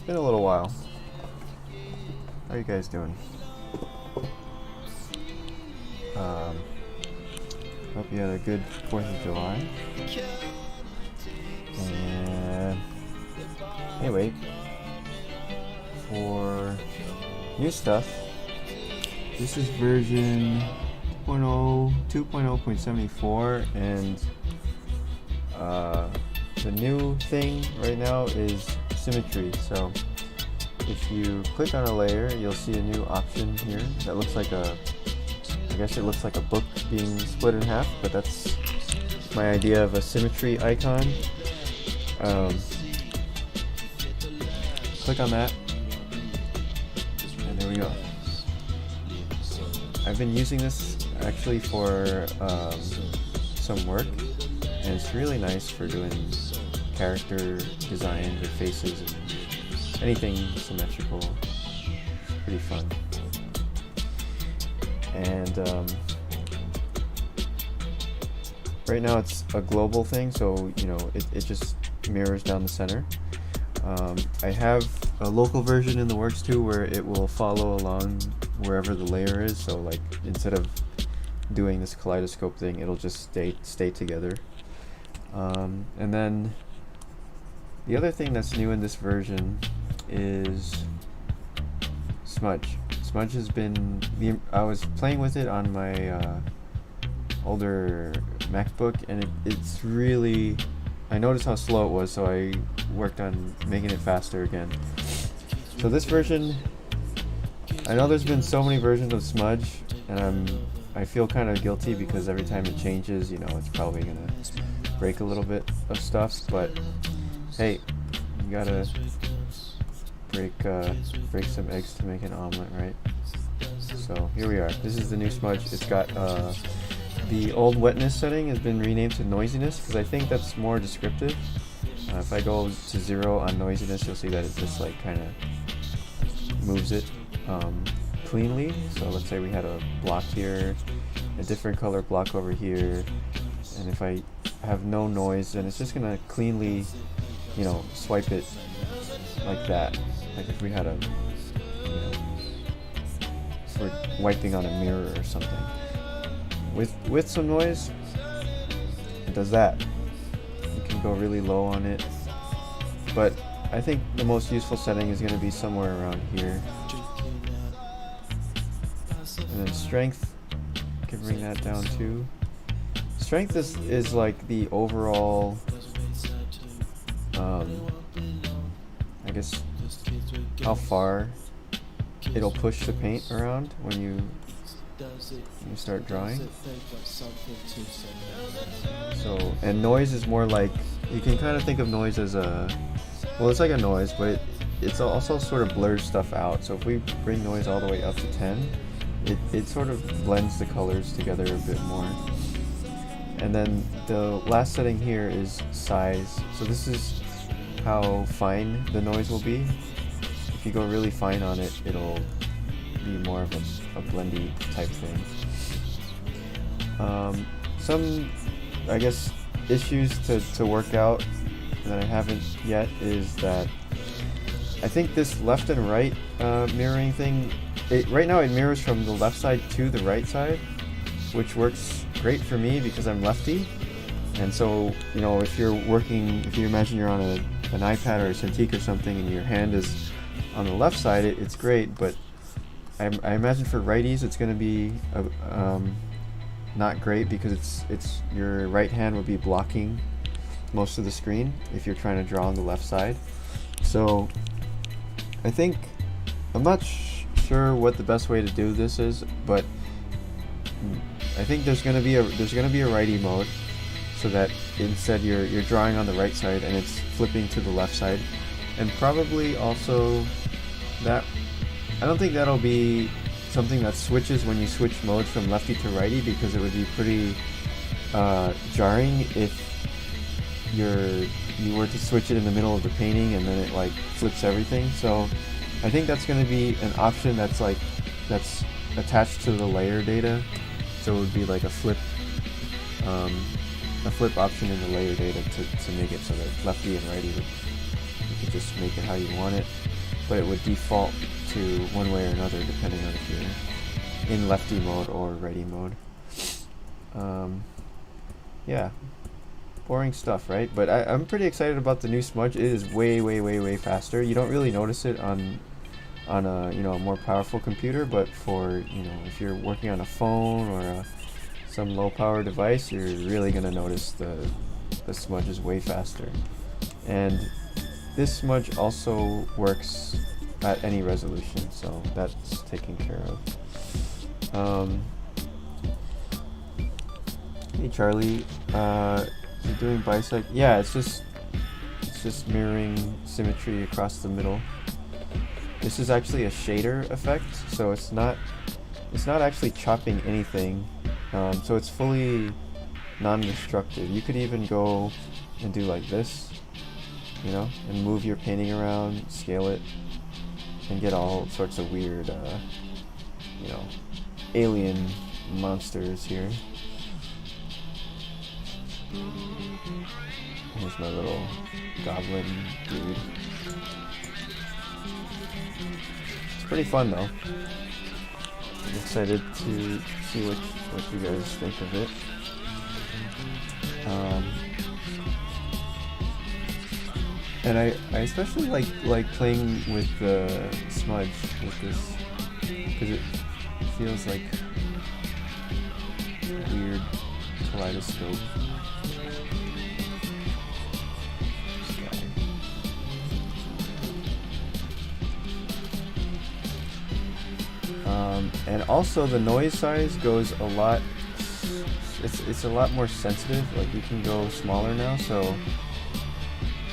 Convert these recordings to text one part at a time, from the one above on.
been a little while. How you guys doing? Hope you had a good 4th of July. And anyway, for new stuff, this is version 2.0.74, and the new thing right now is Symmetry. So if you click on a layer, you'll see a new option here that looks like I guess it looks like a book being split in half, but that's my idea of a symmetry icon. Click on that, and there we go. I've been using this actually for some work, and it's really nice for doing character designs or faces and anything symmetrical. It's pretty fun. And right now it's a global thing, so it just mirrors down the center. I have a local version in the works too, where it will follow along wherever the layer is. So like instead of doing this kaleidoscope thing, it'll just stay together. And then the other thing that's new in this version is Smudge. Smudge has been, I was playing with it on my older MacBook, and it's really, I noticed how slow it was, so I worked on making it faster again. So this version, I know there's been so many versions of Smudge, and I feel kind of guilty because every time it changes, it's probably gonna break a little bit of stuff, but hey, you gotta break some eggs to make an omelet, right? So here we are. This is the new Smudge. It's got the old wetness setting has been renamed to noisiness, because I think that's more descriptive. If I go to 0 on noisiness, you'll see that it just like kind of moves it cleanly. So let's say we had a block here, a different color block over here, and if I have no noise, then it's just gonna cleanly swipe it like that. Like if we had if we're wiping on a mirror or something. With some noise, it does that. You can go really low on it, but I think the most useful setting is going to be somewhere around here. And then strength, you can bring that down too. Strength is like the overall, I guess, how far it'll push the paint around when you start drawing. So, and noise is more like, you can kind of think of noise as it's like a noise, but it's also sort of blurs stuff out. So if we bring noise all the way up to 10, it sort of blends the colors together a bit more. And then the last setting here is size. So this is how fine the noise will be. If you go really fine on it, it'll be more of a blendy type thing. Some, I guess, issues to work out that I haven't yet is that I think this left and right mirroring thing, right now it mirrors from the left side to the right side, which works great for me because I'm lefty. And so, if you imagine you're on an iPad or a Cintiq or something and your hand is on the left side, it's great, but I imagine for righties it's going to be not great, because it's your right hand would be blocking most of the screen if you're trying to draw on the left side. So I think I'm not sure what the best way to do this is, but I think there's going to be a righty mode, so that instead you're drawing on the right side and it's flipping to the left side, and probably also that. I don't think that'll be something that switches when you switch modes from lefty to righty, because it would be pretty jarring if you were to switch it in the middle of the painting and then it like flips everything. So I think that's going to be an option that's attached to the layer data. So it would be like a flip option in the layer data to make it so that lefty and righty you could just make it how you want it. but it would default to one way or another depending on if you're in lefty mode or righty mode. Yeah, boring stuff, right? But I'm pretty excited about the new Smudge. It is way faster. You don't really notice it on a a more powerful computer, but for if you're working on a phone or some low power device, you're really gonna notice the Smudge is way faster. And this Smudge also works at any resolution, so that's taken care of. Hey Charlie, you're doing bisect? Yeah, it's just mirroring symmetry across the middle. This is actually a shader effect, so it's not actually chopping anything. So it's fully non-destructive. You could even go and do like this, and move your painting around, scale it, and get all sorts of weird, alien monsters here. Here's my little goblin dude. It's pretty fun though. I'm excited to see what you guys think of it. And I especially like playing with the Smudge with this because it feels like a weird kaleidoscope. And also the noise size goes a lot. It's a lot more sensitive. Like you can go smaller now. So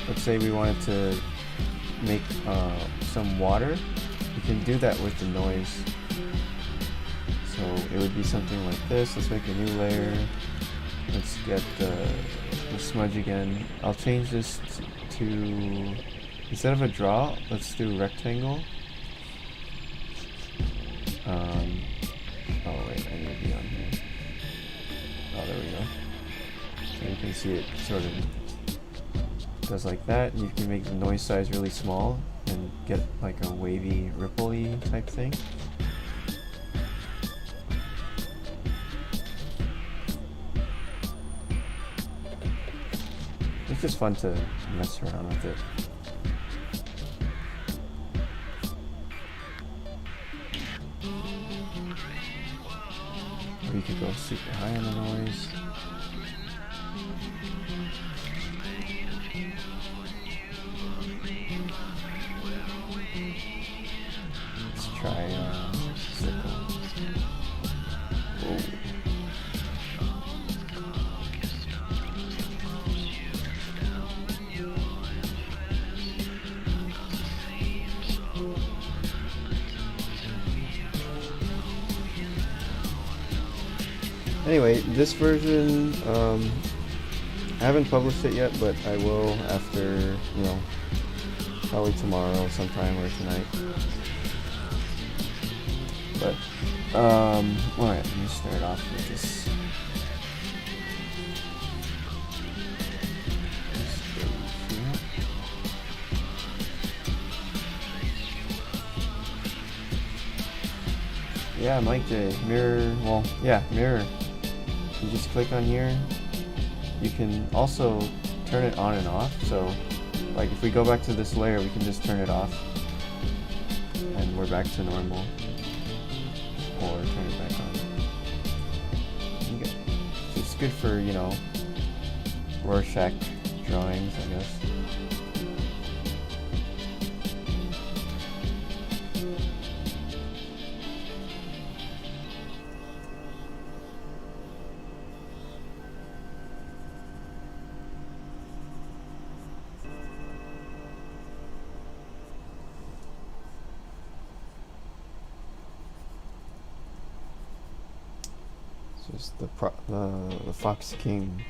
let's say we wanted to make some water. You can do that with the noise. So it would be something like this. Let's make a new layer. Let's get the Smudge again. I'll change this to instead of a draw, let's do rectangle. Oh wait, I need to be on here. Oh, there we go. So you can see it sort of does like that. You can make the noise size really small and get like a wavy, ripple-y type thing. It's just fun to mess around with it. Or you could go super high on the noise. Let's try circle. Whoa. Anyway, this version, I haven't published it yet, but I will after, probably tomorrow sometime or tonight. But, alright, let me start off with this. Yeah, Mike J, mirror, mirror. You just click on here. You can also turn it on and off. So, like if we go back to this layer, we can just turn it off, and we're back to normal. Or turn it back on. Okay. So it's good for Rorschach drawings, I guess. Just the Fox King.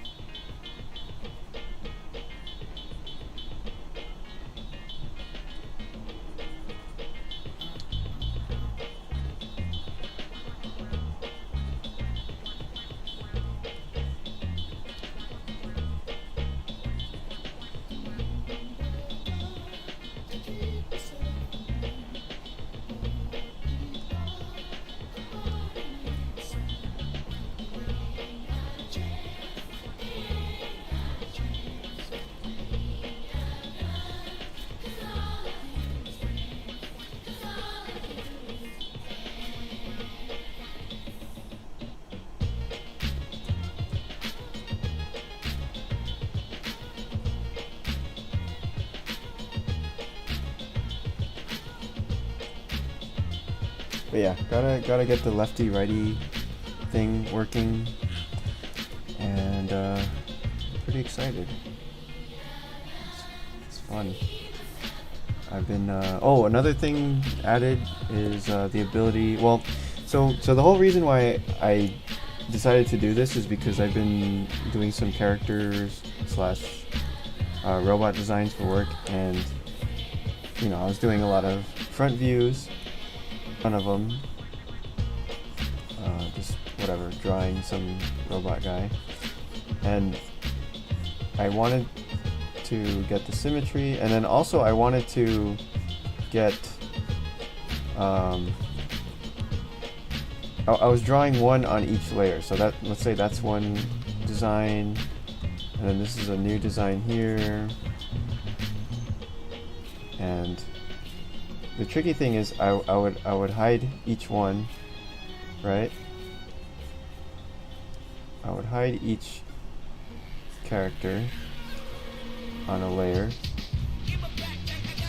But yeah, gotta get the lefty righty thing working, and pretty excited. It's fun. I've been oh, another thing added is the ability. Well, so the whole reason why I decided to do this is because I've been doing some characters slash robot designs for work, and you know, I was doing a lot of front views, one of them, just whatever, drawing some robot guy, and I wanted to get the symmetry, and then also I wanted to get I was drawing one on each layer, so that, let's say that's one design, and then this is a new design here. And the tricky thing is I would hide each one, right? I would hide each character on a layer.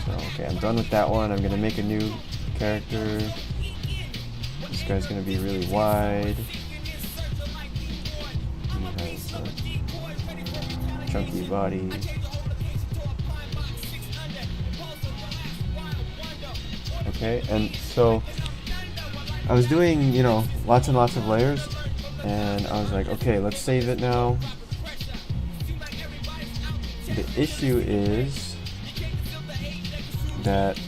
So okay, I'm done with that one. I'm gonna make a new character. This guy's gonna be really wide. He has a chunky body. Okay, and so I was doing, you know, lots and lots of layers, and I was like, okay, let's save it now. The issue is that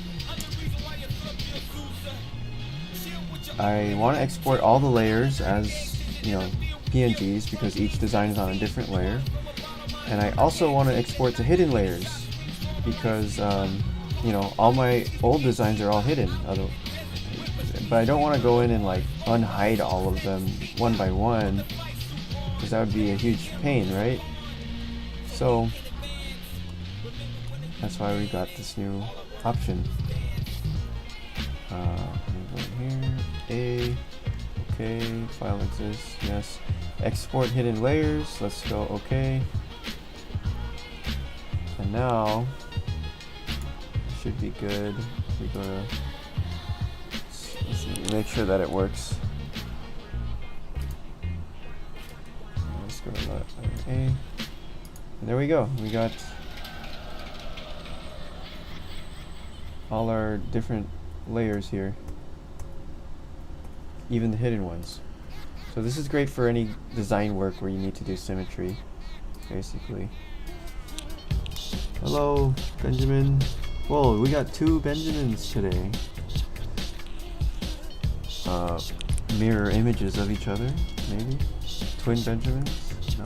I want to export all the layers as, you know, PNGs, because each design is on a different layer, and I also want to export to hidden layers because you know, all my old designs are all hidden, but I don't want to go in and like unhide all of them one by one, because that would be a huge pain, right? So that's why we got this new option. Let me go in here, okay, file exists, yes. Export hidden layers, let's go, okay. And now should be good. We go to, let's see, make sure that it works. Let's go to A. And there we go. We got all our different layers here, even the hidden ones. So this is great for any design work where you need to do symmetry, basically. Hello, Benjamin. Whoa, we got 2 Benjamins today. Mirror images of each other, maybe? Twin Benjamins? No?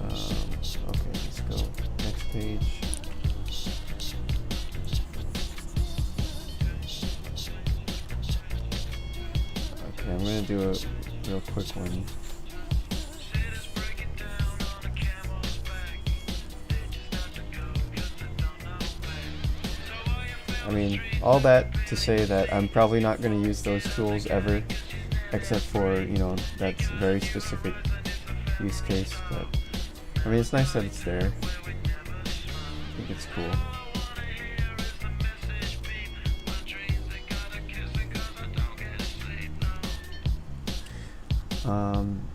Okay, let's go. Next page. Okay, I'm gonna do a real quick one. I mean, all that to say that I'm probably not going to use those tools ever, except for, you know, that very specific use case, but I mean, it's nice that it's there. I think it's cool.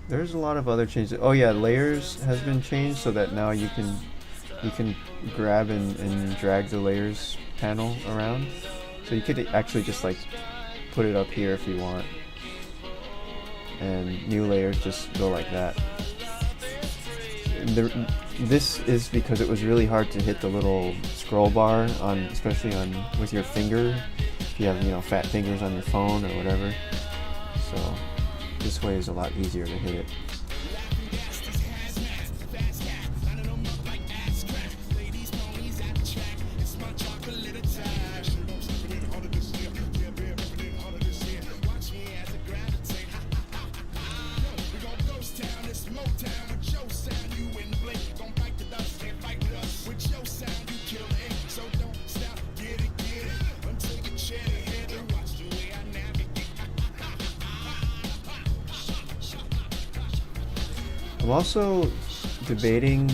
There's a lot of other changes. Oh yeah, layers has been changed so that now you can grab and drag the layers panel around, so you could actually just like put it up here if you want, and new layers just go like that. This is because it was really hard to hit the little scroll bar on, especially on with your finger, if you have, you know, fat fingers on your phone or whatever. So this way is a lot easier to hit it. I'm also debating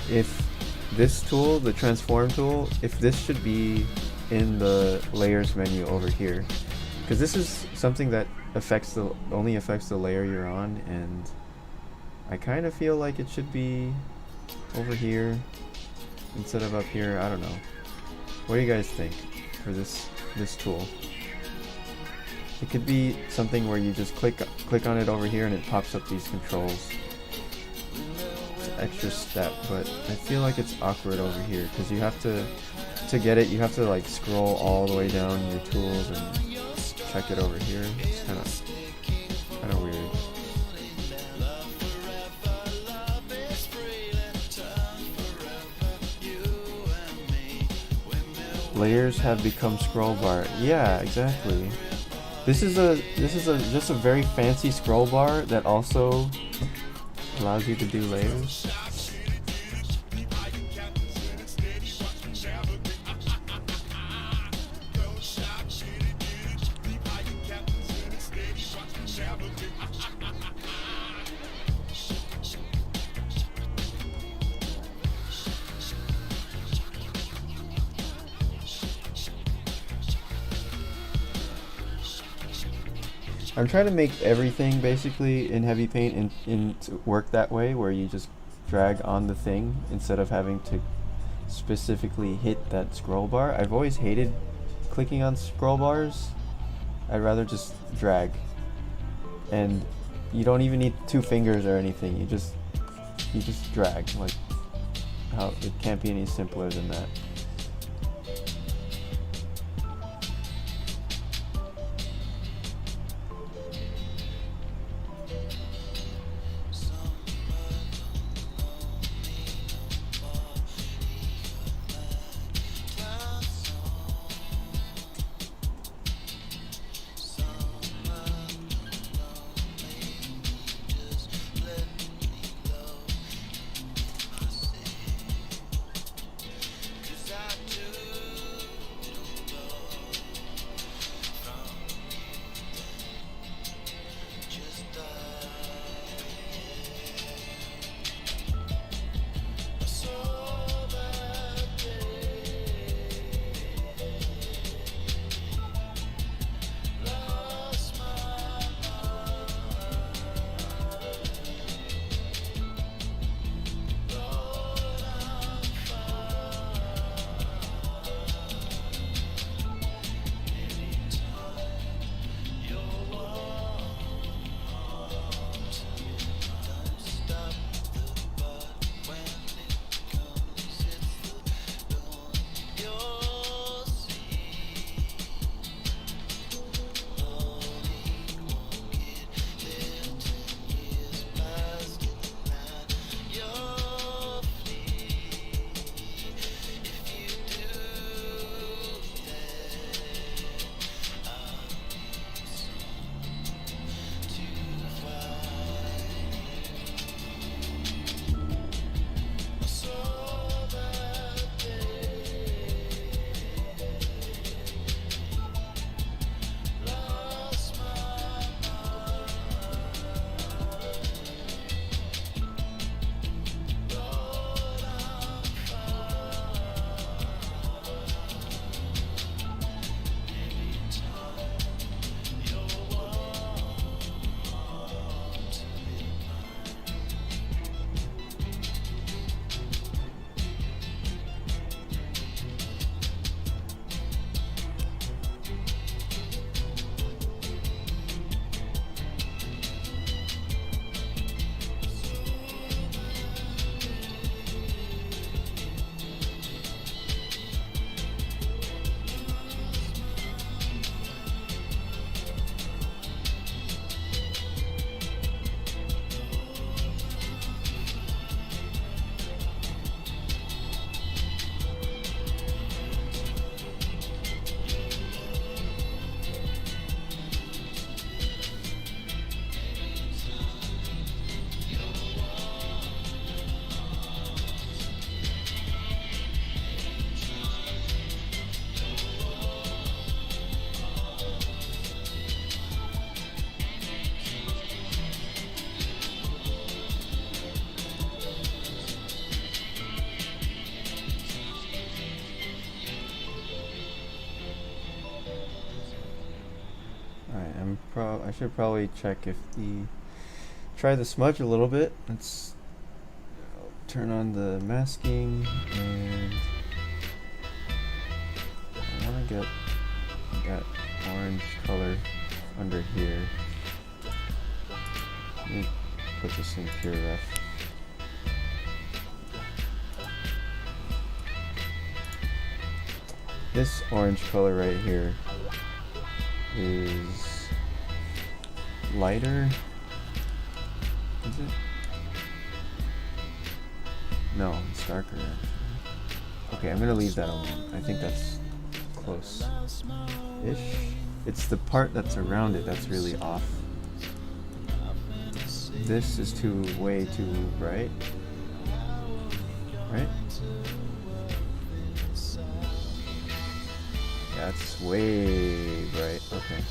if this tool, the transform tool, if this should be in the layers menu over here. because this is something that only affects the layer you're on, and I kind of feel like it should be over here instead of up here. I don't know. What do you guys think for this tool? It could be something where you just click on it over here and it pops up these controls. It's an extra step, but I feel like it's awkward over here because you have to get it, you have to like scroll all the way down your tools and check it over here. It's kind of weird. Layers have become scroll bar. Yeah, exactly. This is just a very fancy scroll bar that also allows you to do layers. I'm trying to make everything basically in HEAVYPAINT to work that way, where you just drag on the thing instead of having to specifically hit that scroll bar. I've always hated clicking on scroll bars. I'd rather just drag, and you don't even need 2 fingers or anything. You just drag. Like, how it can't be any simpler than that. I should probably check if try the smudge a little bit. Let's turn on the masking, and I want to get that orange color under here. Let me put this in pure ref. This orange color right here is lighter. Is it? No, it's darker actually. Okay, I'm gonna leave that alone. I think that's close-ish. It's the part that's around it that's really off. This is way too bright. Right? That's way bright. Okay.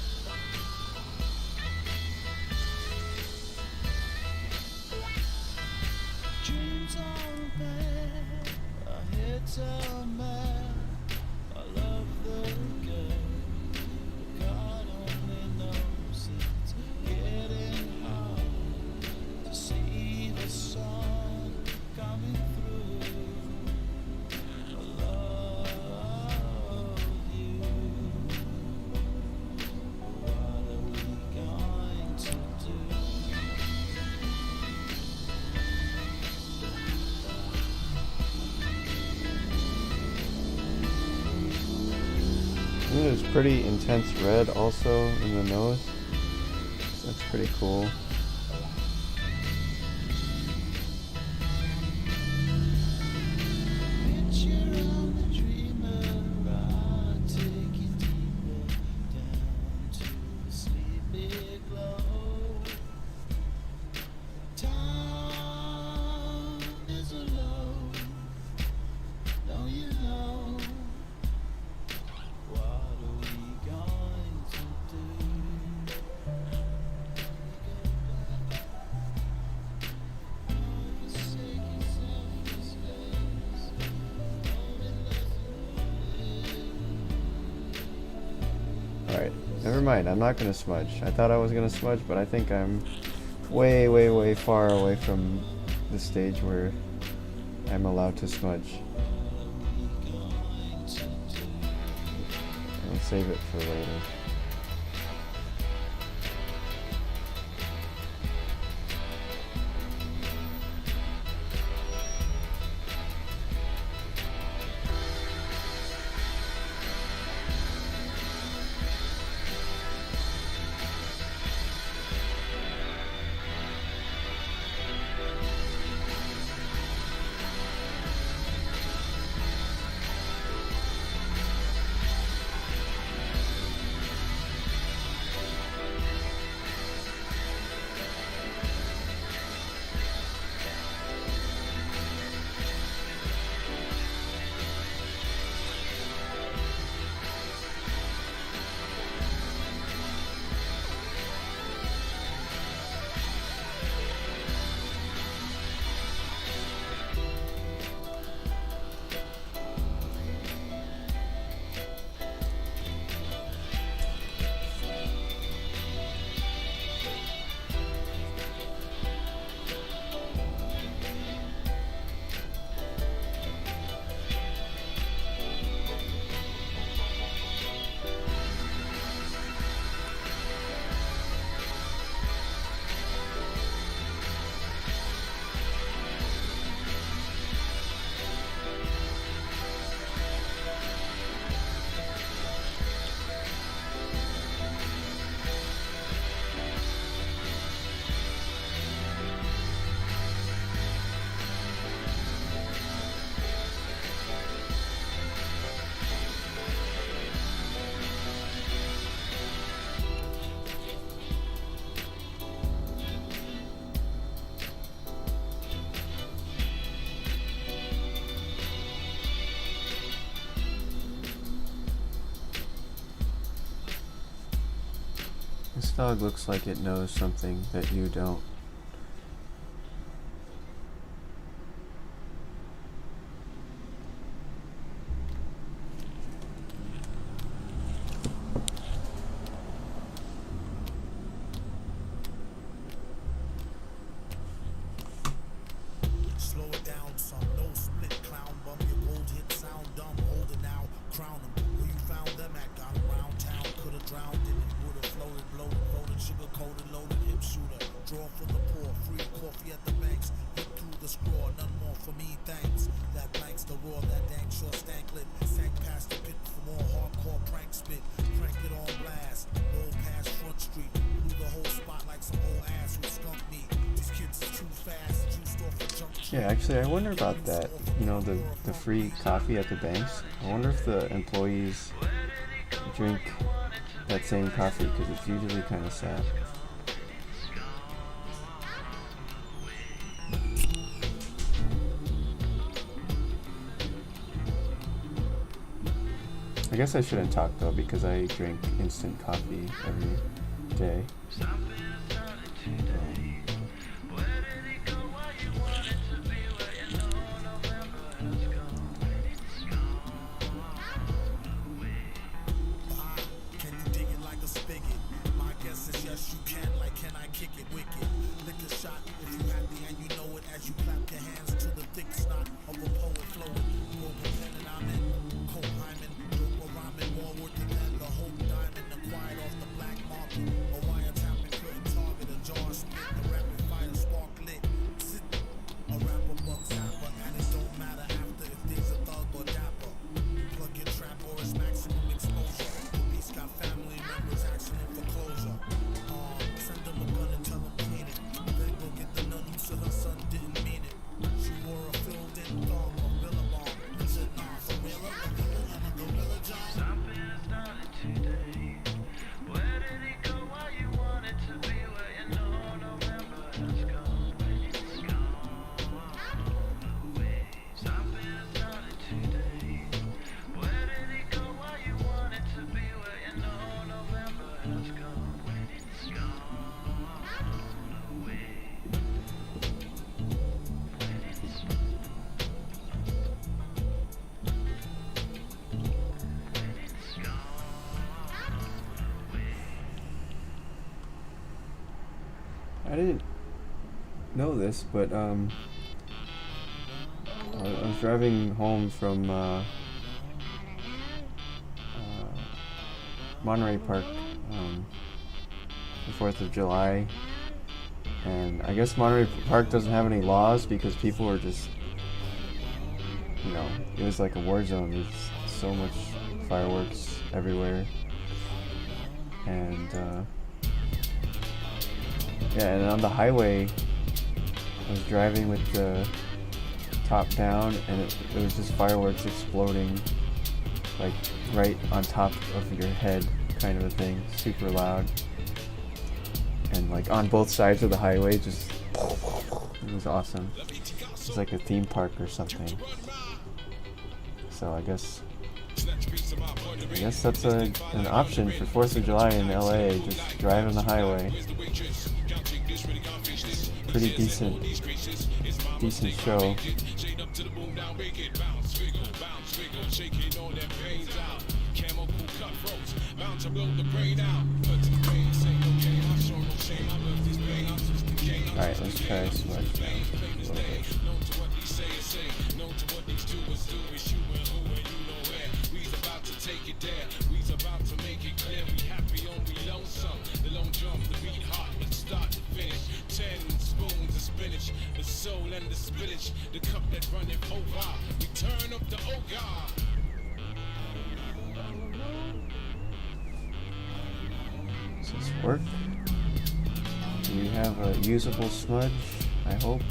There's pretty intense red also in the nose. That's pretty cool. Alright, never mind, I'm not gonna smudge. I thought I was gonna smudge, but I think I'm way far away from the stage where I'm allowed to smudge. I'll save it for later. This dog looks like it knows something that you don't. Yeah, actually, I wonder about that. You know, the free coffee at the banks. I wonder if the employees drink that same coffee, because it's usually kind of sad. I guess I shouldn't talk though, because I drink instant coffee every day. I didn't know this, but I was driving home from Monterey Park the 4th of July, and I guess Monterey Park doesn't have any laws because people were just, you know, it was like a war zone. There's so much fireworks everywhere, and yeah, and on the highway, I was driving with the top down, and it was just fireworks exploding, like right on top of your head, kind of a thing, super loud, and like on both sides of the highway, just it was awesome. It's like a theme park or something. So I guess that's an option for 4th of July in LA. Just drive on the highway. Pretty decent show. Alright, let's try Smudge now. The soul and the spinach, the cup that runneth over. We turn up the ogre. Does this work? Do you have a usable smudge? I hope.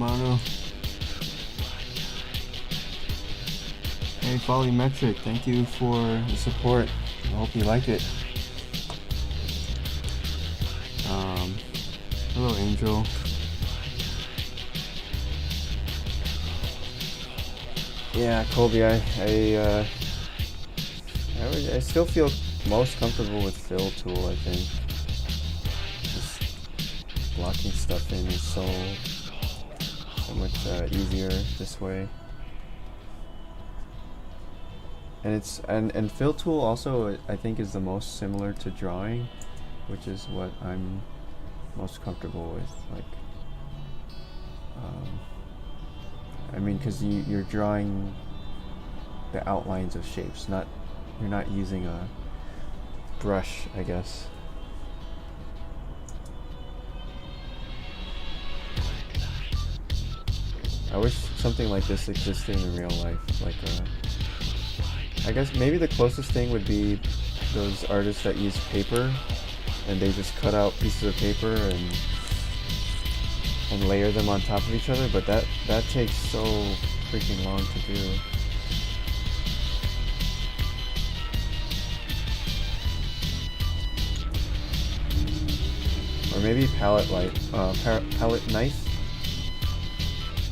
Mano. Hey, Volumetric, thank you for the support. I hope you like it. Hello, Angel. Yeah, Colby, I still feel most comfortable with fill tool, I think. Just blocking stuff in is so much easier this way. And and fill tool also, I think, is the most similar to drawing, which is what I'm most comfortable with. Like, I mean, because you're drawing the outlines of shapes, you're not using a brush, I guess. I wish something like this existed in real life. Like, I guess maybe the closest thing would be those artists that use paper, and they just cut out pieces of paper and layer them on top of each other. But that takes so freaking long to do. Or maybe palette knife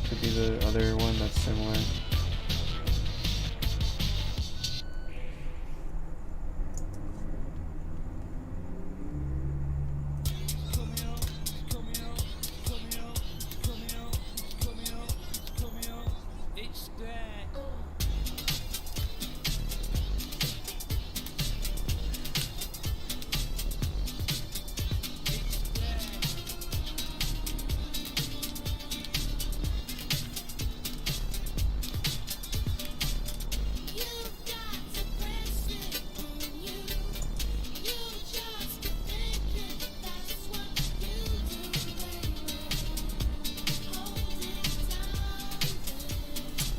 could be the other one that's similar.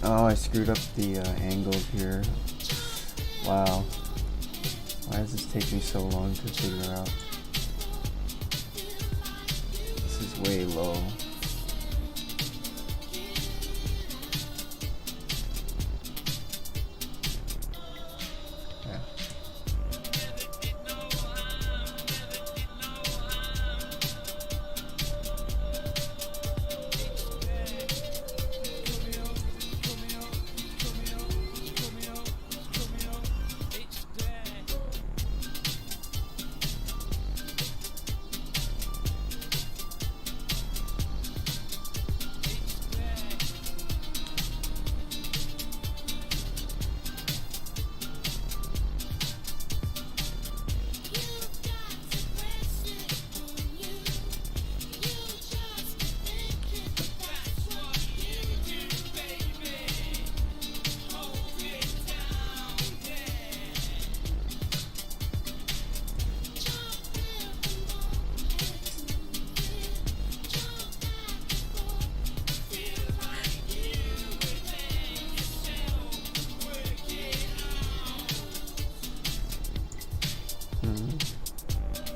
Oh, I screwed up the angle here. Wow. Why does this take me so long to figure out? This is way low.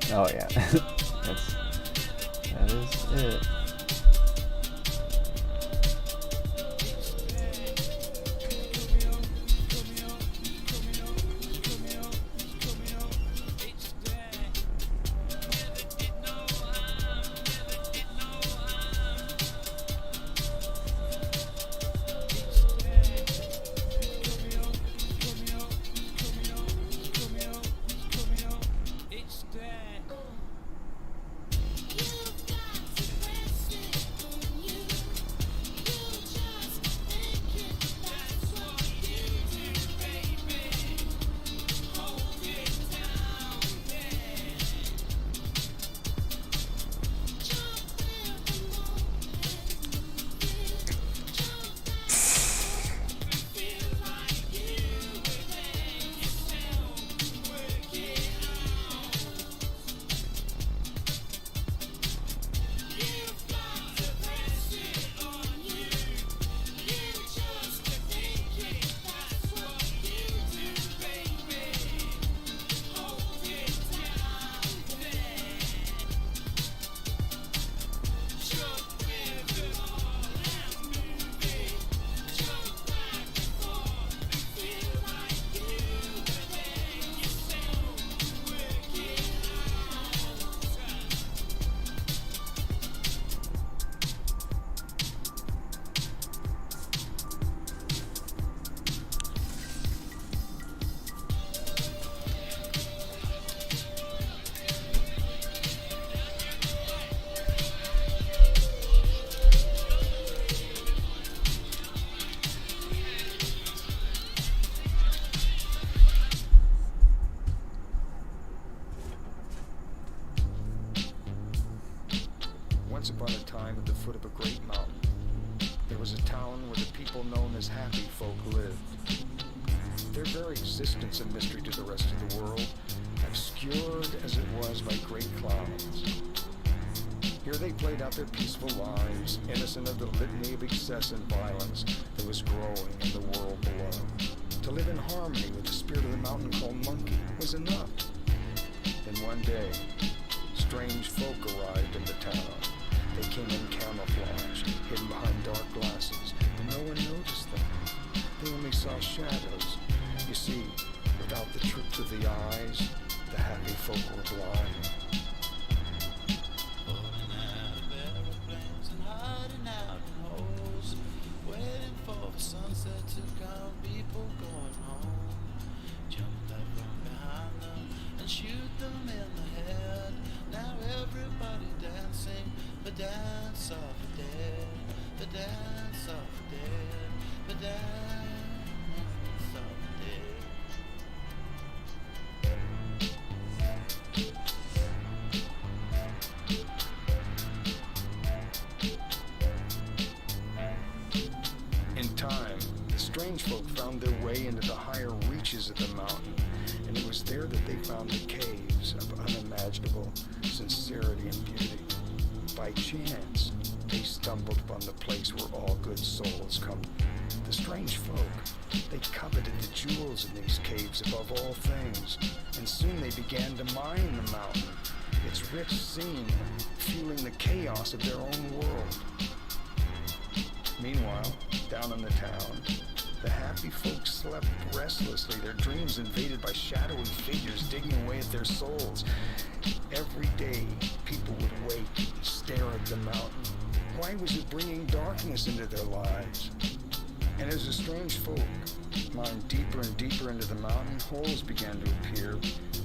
Oh yeah, that is it. time at the foot of a great mountain. There was a town where the people known as happy folk lived. Their very existence a mystery to the rest of the world, obscured as it was by great clouds. Here they played out their peaceful lives, innocent of the litany of excess and violence that was growing in the world below. To live in harmony with the spirit of the mountain called Monkey was enough. Then one day, strange folk arrived in the town. They came in camouflage, hidden behind dark glasses, and no one noticed them. They only saw shadows. You see, without the truth of the eyes, the happy folk were blind. Falling out of aeroplanes and hiding out in holes, waiting for the sunset to come, people going home. Jump out from behind them and shoot them in the head. Now everybody dancing the dance of the dead, the dance of the dead, the dance of the dead. In time, the strange folk found their way into the higher reaches of the mountain, and it was there that they found the caves of unimaginable sincerity and beauty. By chance, they stumbled upon the place where all good souls come. The strange folk, they coveted the jewels in these caves above all things, and soon they began to mine the mountain, its rich scene, fueling the chaos of their own world. Meanwhile, down in the town, the happy folks slept restlessly, their dreams invaded by shadowy figures digging away at their souls. Every day, people would wake and stare at the mountain. Why was it bringing darkness into their lives? And as the strange folk mined deeper and deeper into the mountain, holes began to appear,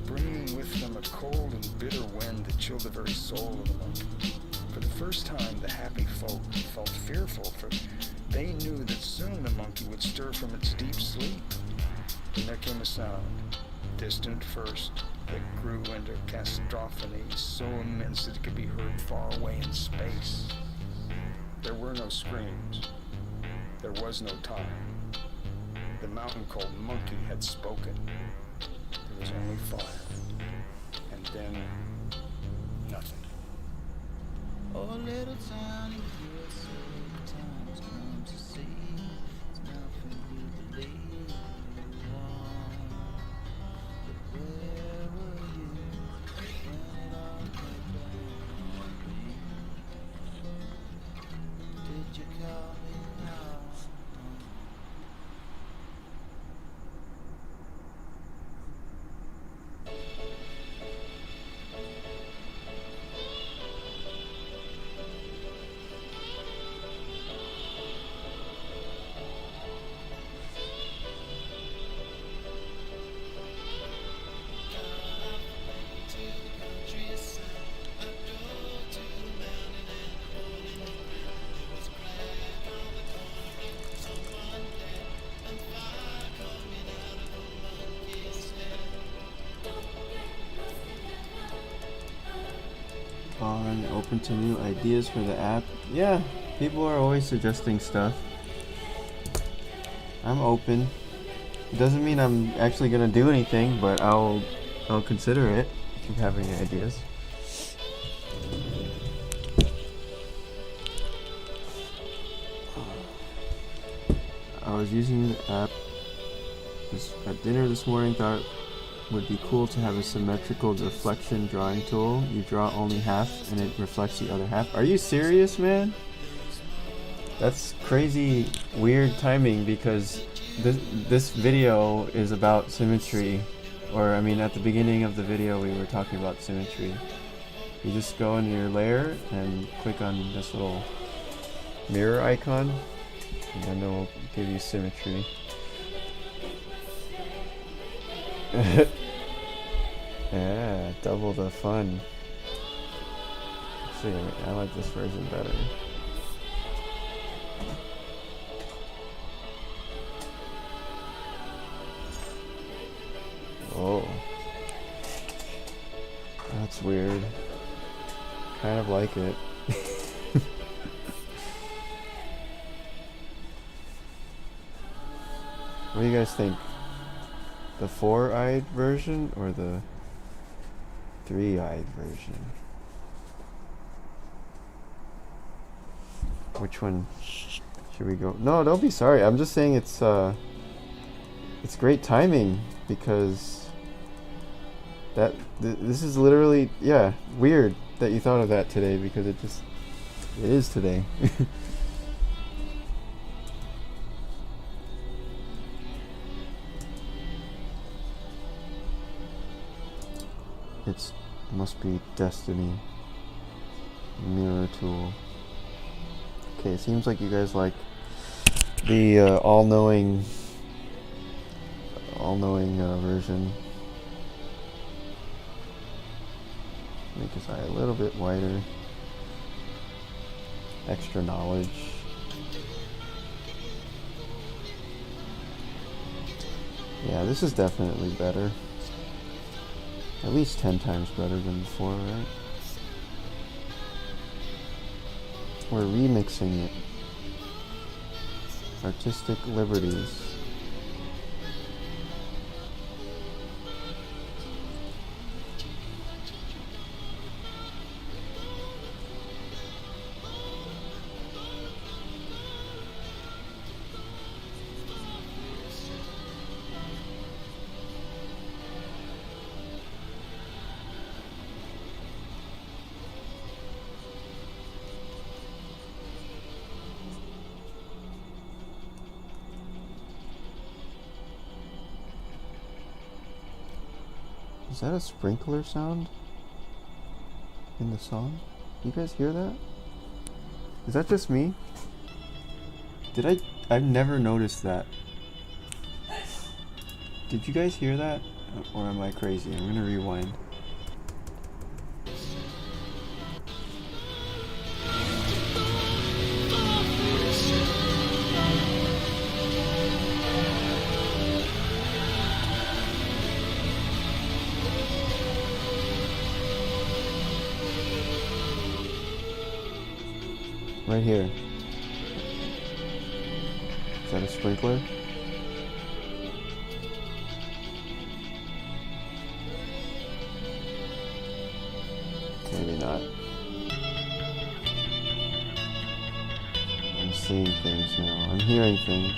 bringing with them a cold and bitter wind that chilled the very soul of the monkey. For the first time, the happy folk felt fearful, for they knew that soon the monkey would stir from its deep sleep. Then there came a sound, distant first, that grew into cacophony so immense that it could be heard far away in space. There were no screams. There was no time. The mountain called Monkey had spoken. There was only fire. And then, nothing. Oh, little town in USA, times come to see. It's nothing you believe you want. But where were you when it all came down on me? Did you call me now? On open to new ideas for the app. Yeah, people are always suggesting stuff. I'm open. It doesn't mean I'm actually gonna do anything, but I'll consider it if you have any ideas. I was using the app at dinner this morning, thought it would be cool to have a symmetrical reflection drawing tool. You draw only half and it reflects the other half. Are you serious, man? That's crazy weird timing, because this video is about symmetry. Or I mean, at the beginning of the video we were talking about symmetry. You just go into your layer and click on this little mirror icon, and then it'll give you symmetry. Yeah, double the fun. Actually, I like this version better. Oh, that's weird. Kind of like it. What do you guys think? The 4-eyed version or the 3-eyed version? Which one should we go? No, don't be sorry. I'm just saying it's great timing because this is literally, yeah, weird that you thought of that today because it is today. It must be destiny. Mirror tool. Okay, it seems like you guys like the all-knowing version. Make his eye a little bit wider. Extra knowledge. Yeah, this is definitely better. At least 10 times better than before, right? We're remixing it. Artistic liberties. Is that a sprinkler sound in the song? You guys hear that? Is that just me? I've never noticed that. Did you guys hear that? Or am I crazy? I'm gonna rewind. Right here. Is that a sprinkler? Maybe not. I'm seeing things now. I'm hearing things.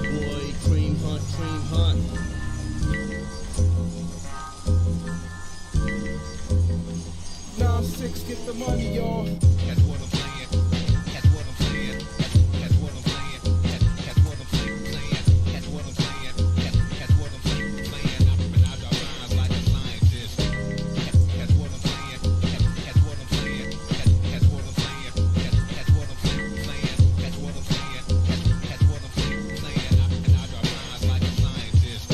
boy, cream hunt, cream hunt. 9-6, get the money, y'all. That's what I'm saying. That's what I'm saying. That's what I'm saying. That's what I'm saying. That's what I'm saying. That's what I'm saying. And I got rhymes like a scientist. That's what I'm saying. That's what I'm saying. That's what I'm saying. That's what I'm saying. That's what I'm saying. That's what I'm saying. And I got rhymes like a scientist.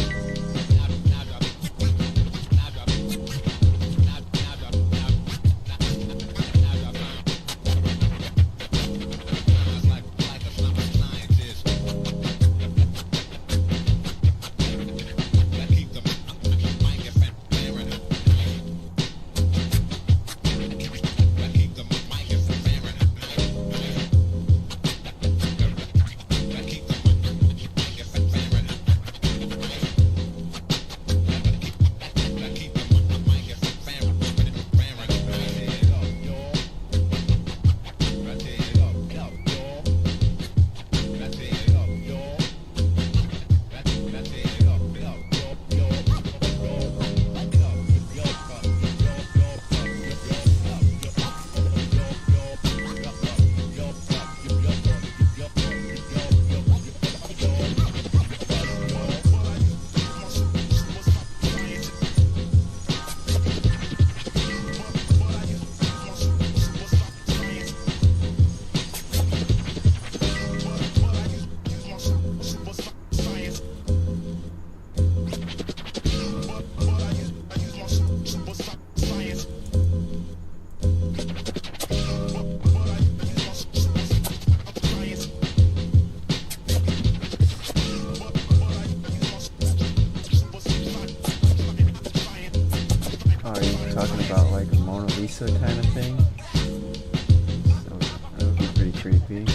Are you talking about like a Mona Lisa kind of thing? So that would be pretty creepy.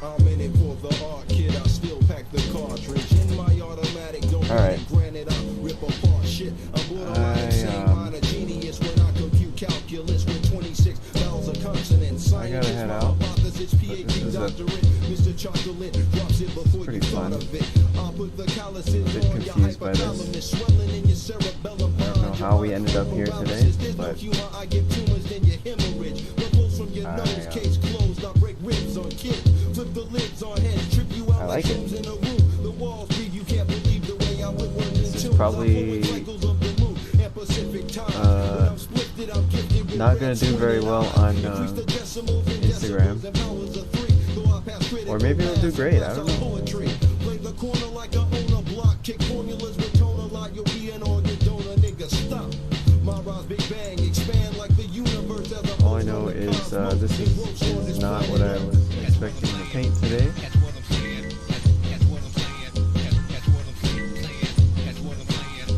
I'm in it for the art, kid. I still pack the cartridge in my automatic. Don't Alright. granted, I rip apart shit. I'm borderline insane, mind a genius when I compute calculus with 26 vowels of consonants. I gotta head out. This is Mr. Chocolate drops it before pretty you thought fun. of it. I'll put the calluses bit on your confused by this. hypothalamus, swelling in your cerebellum. I don't know how we ended up here today, There's no but humor, I give tumors, then you hemorrhage. The pulse from your nose, case closed. I break ribs on kids, flip the lids on heads, trip you out I like it. shrooms in a room. The walls breathe, you can't believe the way I put words in This is tunes. probably, I forward cycles of the moon and Pacific time. When I'm splifted, I'm gifted with not red gonna do swing very and well I on increase the decimals and Instagram. decibels and powers of three. Though I pass credit Or maybe to it'll do mass great, I class don't of know. poetry. Play the corner like I own a block, kick formulas with tone a lot. You'll be an organ donor, nigga. Stop. My rhymes big bang, expand like the universe as a all I know is this is not what I was expecting to paint today. That's what I'm saying. That's what I'm saying. That's what I'm saying. That's what I'm saying.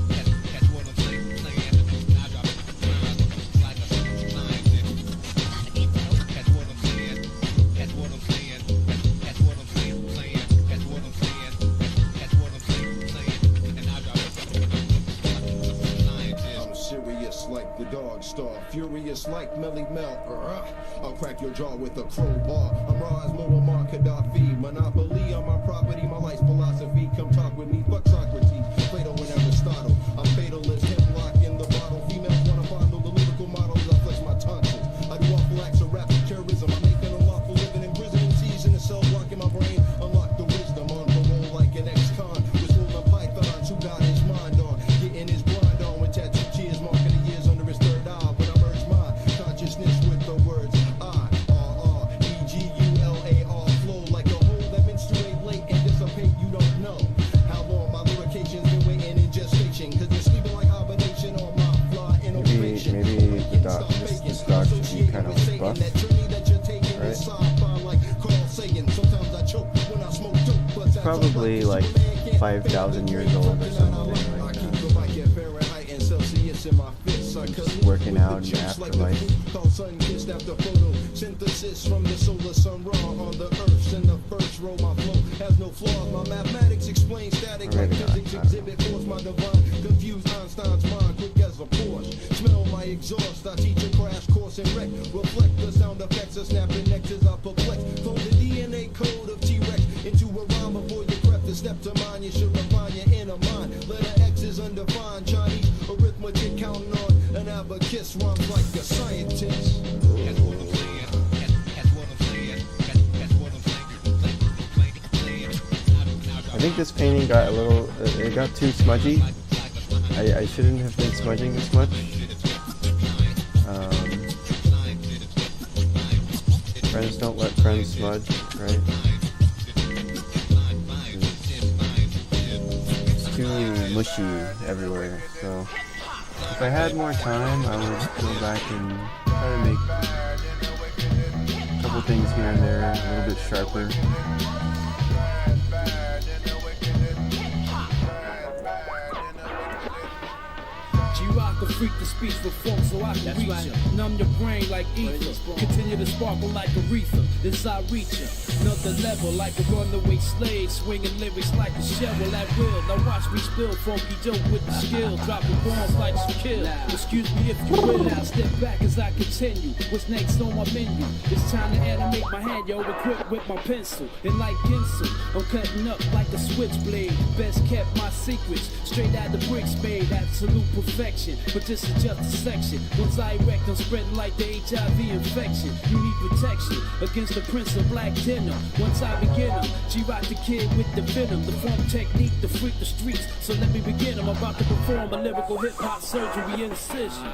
That's what I'm saying. And I got rhymes like a scientist. That's what I'm saying. That's what I'm saying. That's what I'm saying. That's what I'm saying. That's what I'm saying. And I got scientist. I'm serious like the dog star, furious like Melly Mel. I'll crack your jaw with a crowbar. I'm raw as Muammar Gaddafi. Monopoly on my property, my life's philosophy. Come talk with me, fuck Socrates, Plato and Aristotle. I'm fatalist, hemlock in the bottle. Females wanna follow the lyrical models. I flex my tonsils. I do awful acts of rap terrorism. I'm making a lawful living in prison and seas in the cell block in my brain. Unlock the wisdom on parole like an ex-con. With swollen pythons who got his mind on. Getting his grind on with tattoo tears, marking the years under his third eye. But I merge my consciousness with the words I-R-R-E-G-U-L-A-R. Flow like a hole that menstruate late and dissipate. You don't know how long my lyrication's been waiting in gestation. Cause you're sleeping like hibernation on my fly innovation. Maybe the dog, this dog should be kind of buff. It's probably like 5,000 years old or something like that. I keep the mic at Fahrenheit and Celsius in my fist. just working out in the afterlife. Synthesis from the solar sun raw on the earth. In the first row, my flow has no flaws. My mathematics explain static like physics exhibit force. My divine confused Einstein's mind quick as a Porsche. Smell my exhaust. I teach a crash course in wreck. Reflect the sound effects of snapping necks as I perplex. Throw the DNA code of T-Rex into a rhyme before you prep to step to mine. You should refine your inner mind. Letter X is undefined. Chinese arithmetic counting on an abacus rhymes like a scientist. That's what I'm saying. That's what I'm saying. That's what I'm saying. I think this painting got a little, it got too smudgy. I shouldn't have been smudging this much. Friends don't let friends smudge, right? It's too mushy everywhere, so if I had more time, I would go back and try to make a couple things here and there a little bit sharper. I can freak the speech with funk so I can reach ya. Numb your brain like ether. Continue to sparkle like a reefer. As I reach ya. Another level like a runaway slave. Swinging lyrics like a shovel at will. Now watch me spill funky dope with the skill. Dropping bombs like some kill. Excuse me if you will. Now step back as I continue. What's next on my menu? It's time to animate my hand, yo. Equipped with my pencil. And like Ginsel, I'm cutting up like a switchblade. Best kept my secrets. Straight out the bricks made. Absolute perfection. But this is just a section. Once I erect, I'm spreading like the HIV infection. You need protection against the prince of black denim. Once I begin them, G-Rock the kid with the venom. The form technique to freak the streets. So let me begin. I'm about to perform a lyrical hip-hop surgery incision.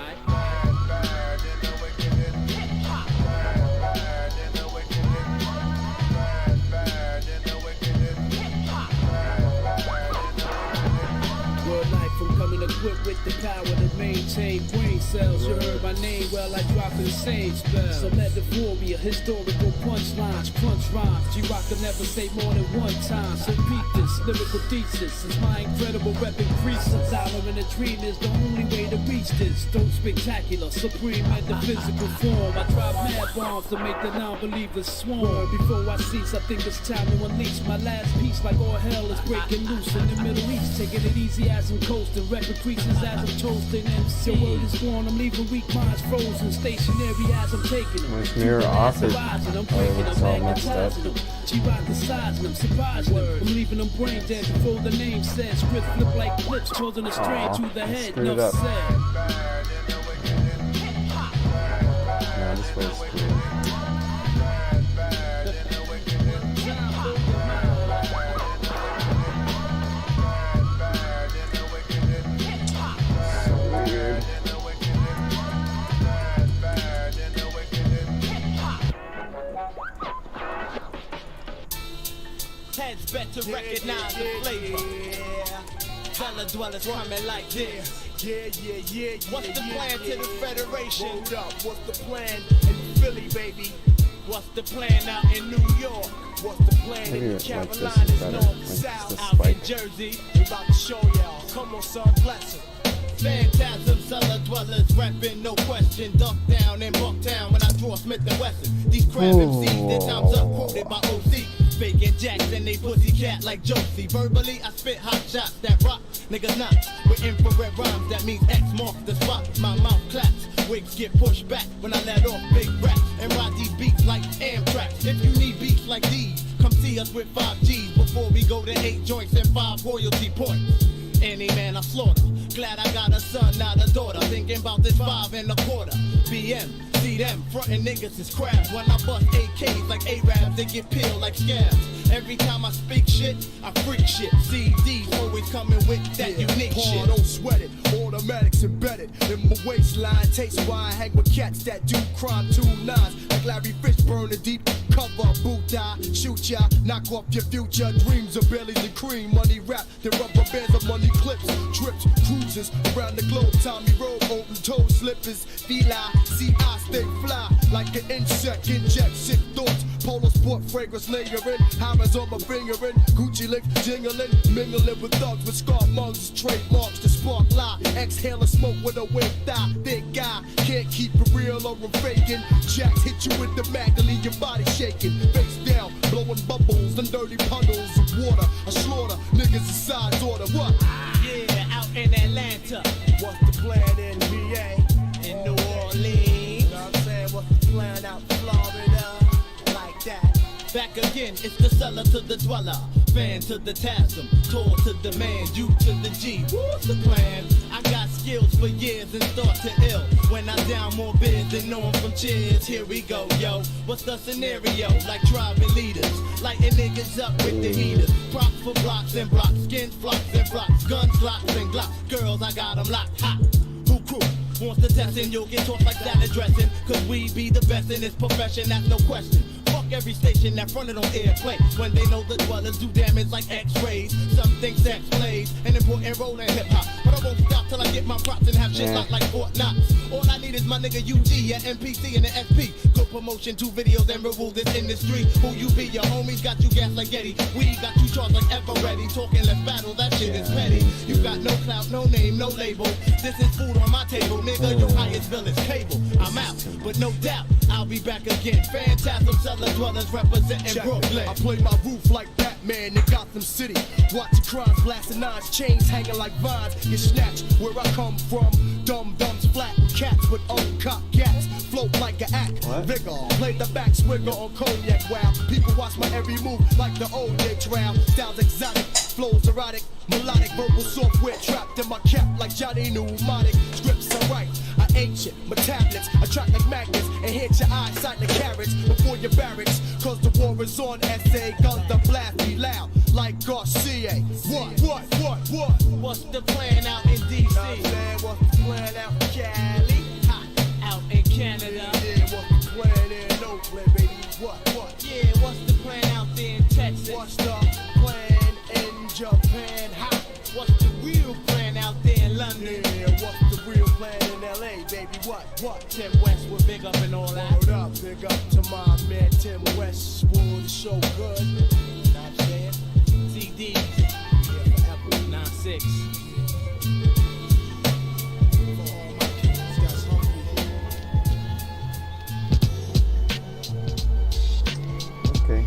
Equipped with the power to maintain brain cells. You heard my name, well I drop insane spells. So metaphorria, historical punchlines, crunch rhymes. G-Rock can never say more than one time. So repeat this lyrical thesis is my incredible rep increases. Dollar in a dream is the only way to reach this. Dope spectacular, supreme metaphysical form. I drop mad bombs to make the non-believers swarm. Before I cease, I think it's time to unleash my last piece. Like all hell is breaking loose in the Middle East. Taking it easy as I'm coasting. Record creases as I'm toasting MC. Your word is gone, I'm leaving weak minds frozen. Stationary as I'm taking them. This mirror off is, I'm breaking them, magnetizing them. G-Rock the sizing them, surprising them. I'm leaving them brain dead before the name said. Script flip like clips, causing a strain to the head. Screwed Enough up. said. No, this was screwed. Heads better recognize the flavor. Cellar dwellers coming like this. What's the plan to the Federation? Hold up, what's the plan in Philly, baby? What's the plan out in New York? What's the plan Maybe in the like this is Carolinas, better. North, Like South? this Out in spike. Jersey. We about to show y'all. Come on, son, bless him. Phantasm, cellar dwellers, reppin', no question. Duck down in Bucktown when I draw Smith and Wesson. These crab MCs, their time's up, quoted by OC. Faking Jackson, they pussycat like Josie. Verbally, I spit hot shots that rock niggas not. With infrared rhymes, that means X marks the spot. My mouth claps, wigs get pushed back when I let off big raps. And ride these beats like Amtrak. If you need beats like these, come see us with 5 G's before we go to 8 joints and 5 royalty points. Any man I slaughter. Glad I got a son, not a daughter. Thinking about this 5 1/4. BM, see them, frontin' niggas is crabs. When I bust AKs like Arabs, they get peeled like scabs. Every time I speak shit, I freak shit. CDs always coming with that unique Paul, shit. don't sweat it. Automatics embedded in my waistline. Taste why I hang with cats that do crime 2 9s. Like Larry Fishburne, the deep Cover, boot die, shoot ya, knock off your future. Dreams of bellies and cream, money wrapped in rubber bands of money clips. Trips, cruises around the globe. Tommy robe, open toe slippers. Fila, see I stay fly like an insect. Inject sick thoughts. Polo sport fragrance layering. Hammers on my finger and Gucci links jingling. Mingling with thugs with scar mugs. Trademarks to spark lie. Exhale and smoke with a wig thigh. Big guy, can't keep it real or I'm faking. Jacks hit you with the mag to leave your body shaking. Face down, blowing bubbles and dirty puddles of water. I slaughter niggas inside order. What? Yeah, out in Atlanta, What's the plan in VA? in New Orleans, You know what I'm saying? What's the plan out in Florida? like that. Back again, it's the cellar to the dweller, fan to the tasm, tall to the man, you to the G. What's the plan? I got skills for years and start to ill. When I down more bids than know 'em from cheers. Here we go, yo. What's the scenario? Like tribal leaders, lighting niggas up with the heaters. Props for blocks and blocks, skins, flocks and flocks, guns, locks and glocks. Girls, I got 'em locked hot. Who crew? Wants to test and you'll get taught like salad dressing. Cause we be the best in this profession, that's no question. Fuck every station that fronted on airplay. When they know the dwellers do damage like x-rays. Some think sex plays an important role in hip-hop. But I won't stop till I get my props and have shit locked like Fort Knox. All I need is my nigga UG at MPC and the SP. Good promotion, 2 videos and rule this industry. Who you be, your homies got you gas like Getty. We got you charged like ever ready. Talking less battle, that shit is petty. You got no clout, no name, no label. This is food on my table, nigga. Your highest bill is cable. I'm out, but no doubt I'll be back again. Phantasm cellar dwellers representing Check. Brooklyn. I play my roof like Batman in Gotham City. Watch the crimes blasting nines, chains hanging like vines. Get snatched where I come from. Dum-dums flat, cats with uncocked gats. Float like an act, What? vigor. Play the back swigger on cognac. Wow, people watch my every move like the old day trial. Styles exotic, flows erotic, melodic, verbal software trapped in my cap like Johnny Mnemonic. Scripts I write, I ancient, my tablets attract like magnets and hit your eyesight like carrots before your barracks. Cause the war is on, SA guns the blast be loud like Garcia. What? What's the plan out in DC? Know what I'm saying? What's the plan out in Cali? Ha, out in Canada. Yeah, what's the plan in Oakland, baby? What? Yeah, what's the plan out there in Texas? What's the plan in Japan? Ha! What's the real plan out there in London? Yeah, what's the real plan in LA, baby? What? Tim Westwood, big up and all that. Word up, big up to my man Tim Westwood, so good. Know what I'm saying? CDs, Yeah, forever. 9-6. For all my kids that's hungry. Okay.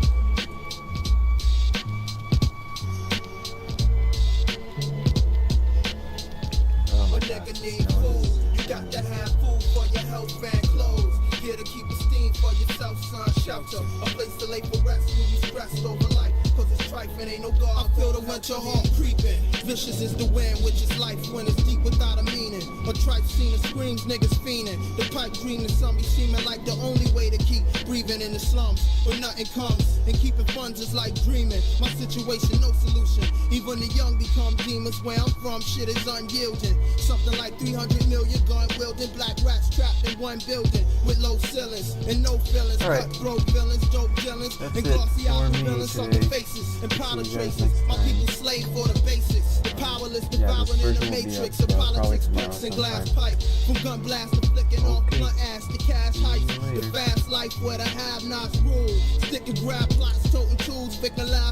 Oh my A gosh. nigga need food. You got to have food for your health and clothes. Here to keep the steam for yourself, son. Shelter. A place to lay for rest when you stressed over life. Cause it's trifling, ain't no God. I feel the winter heart creeping. Vicious is the wind, which is life when it's deep without a meaning. A tripe scene of screams, niggas fiending. The pipe dreaming, some be seeming like the only way to keep breathing in the slums. But nothing comes, and keeping funds is like dreaming. My situation, no solution. Even the young become demons. Where I'm from, shit is unyielding. Something like 300 million gun wielding black rats trapped in one building with low ceilings and no feelings. All right. Cutthroat villains, dope villains, That's and it glossy for out me villains, today. sucking faces and powder See you guys traces. next My time. people slave for the basics. The powerless Yeah, this devouring in version the will be matrix up, of probably politics, tomorrow pimps and glass sometime. pipe. From gun blast to flicking off Okay. blunt ass to cash heights. See you The later. fast life where the have-nots rule. Stick and grab plots, toting tools, victim lives.